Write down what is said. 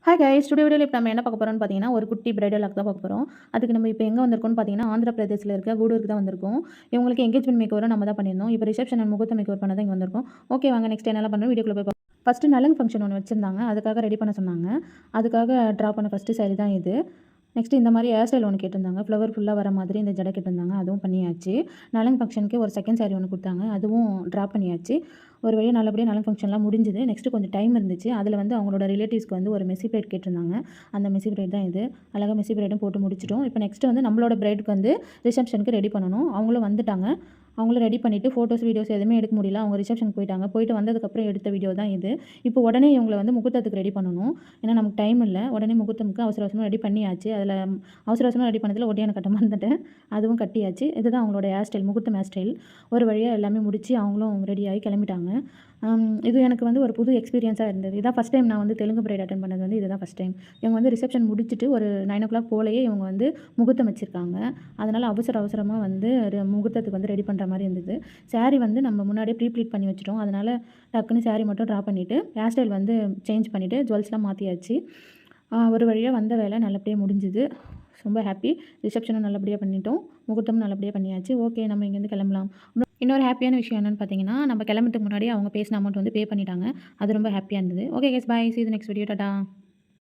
Hi guys, today வீடியோவில் இப்போ நம்ம என்ன பார்க்க போகிறோம்னு பார்த்தீங்கன்னா, ஒரு குட்டி பிரைடல் லாக் தான் பார்க்க போகிறோம். அதுக்கு நம்ம இப்போ எங்கே வந்திருக்கோம்னு பார்த்தீங்கன்னா, ஆந்திர பிரதேசில இருக்க கூடூருக்கு தான் வந்திருக்கோம். இவங்களுக்கு எங்கேஜ்மெண்ட் மேக்கோவரும் நம்ம தான் பண்ணியிருந்தோம். இப்போ ரிசப்ஷன் அண்ட் முகூர்த்த மேக்கோவர் பண்ண தான் இங்கே வந்திருக்கோம். ஓகே, வாங்க நெக்ஸ்ட் என்னலாம் பண்ணணும் வீடியோக்குள்ள போய் பார்ப்போம். ஃபஸ்ட்டு நலங்கு ஃபங்க்ஷன் ஒன்று வச்சிருந்தாங்க. அதுக்காக ரெடி பண்ண சொன்னாங்க. அதுக்காக ட்ரா பண்ண ஃபஸ்ட்டு சாரி தான் இது. நெக்ஸ்ட்டு இந்த மாதிரி ஹேர் ஸ்டைல் ஒன்று கேட்டிருந்தாங்க. ஃப்ளவர் ஃபுல்லாக வர மாதிரி இந்த ஜடை கேட்டிருந்தாங்க. அதுவும் பண்ணியாச்சு. நலங்கு ஃபங்க்ஷனுக்கு ஒரு செகண்ட் சாரி ஒன்று கொடுத்தாங்க. அதுவும் ட்ரா பண்ணியாச்சு. ஒரு வழியாக நல்லபடியாக நலங்கு ஃபங்க்ஷன்லாம் முடிஞ்சுது. நெக்ஸ்ட்டு கொஞ்சம் டைம் இருந்துச்சு. அதில் வந்து அவங்களோட ரிலேட்டிவ்ஸ்க்கு வந்து ஒரு மெஸ்ஸி பிரைட் கேட்டிருந்தாங்க. அந்த மெஸ்ஸி பிரைட் தான் இது. அழகாக மெஸ்ஸி பிரைடும் போட்டு முடிச்சிட்டோம். இப்போ நெக்ஸ்ட்டு வந்து நம்மளோட பிரைடுக்கு வந்து ரிசப்ஷனுக்கு ரெடி பண்ணணும். அவங்களும் வந்துட்டாங்க. அவங்களும் ரெடி பண்ணிவிட்டு ஃபோட்டோஸ், வீடியோஸ் எதுவுமே எடுக்க முடியல. அவங்க ரிசப்ஷனுக்கு போயிட்டாங்க. போயிட்டு வந்ததுக்கப்புறம் எடுத்த வீடியோ தான் இது. இப்போ உடனே இவங்கள வந்து முகூர்த்தத்துக்கு ரெடி பண்ணணும். ஏன்னா நமக்கு டைம் இல்ல. உடனே முகூர்த்தமுக்கு அவசர அவசரமா ரெடி பண்ணியாச்சு. அதில் அவசர அவசரமா ரெடி பண்ணதில் ஒட்டியான கட்ட மறந்துட்டேன். அதுவும் கட்டியாச்சு. இதுதான் அவங்களோட ஹேர் ஸ்டைல், முகூர்த்தம் ஹேர் ஸ்டைல். ஒரு வழியாக எல்லாமே முடிச்சு அவங்களும் ரெடியாகி கிளம்பிட்டாங்க. இது எனக்கு வந்து ஒரு புது எக்ஸ்பீரியன்ஸாக இருந்தது. இதான் ஃபஸ்ட் டைம் நான் வந்து தெலுங்கு பிரைட் அட்டெண்ட் பண்ணது வந்து இதுதான் ஃபஸ்ட் டைம். இவங்க வந்து ரிசப்ஷன் முடிச்சுட்டு ஒரு 9:00 போலயே இவங்க வந்து முகூர்த்தம் வச்சிருக்காங்க. அதனால் அவசரமாக வந்து முகூர்த்தத்துக்கு வந்து ரெடி பண்ணுற மாதிரி இருந்தது. சாரீ வந்து நம்ம முன்னாடியே ப்ளீட் பண்ணி வச்சுட்டோம். அதனால் டக்குன்னு சாரீ மட்டும் ட்ரா பண்ணிவிட்டு ஹேர் ஸ்டைல் வந்து சேஞ்ச் பண்ணிவிட்டு ஜுவல்ஸ்லாம் மாற்றியாச்சு. ஒரு வழியாக வந்த வேலை நல்லபடியாக முடிஞ்சுது. ரொம்ப ஹாப்பி. ரிசப்ஷனும் நல்லபடியாக பண்ணிட்டோம். முகூர்த்தமும் நல்லபடியாக பண்ணியாச்சு. ஓகே, நம்ம இங்கேருந்து கிளம்பலாம். இன்னொரு ஹாப்பியான விஷயம் என்னென்னு பார்த்தீங்கன்னா, நம்ம கிளம்புறதுக்கு முன்னாடியே அவங்க பேசின அமௌண்ட் வந்து பே பண்ணிட்டாங்க. அது ரொம்ப ஹாப்பியாக இருந்தது. Okay guys, bye. Sea you next video. Tata.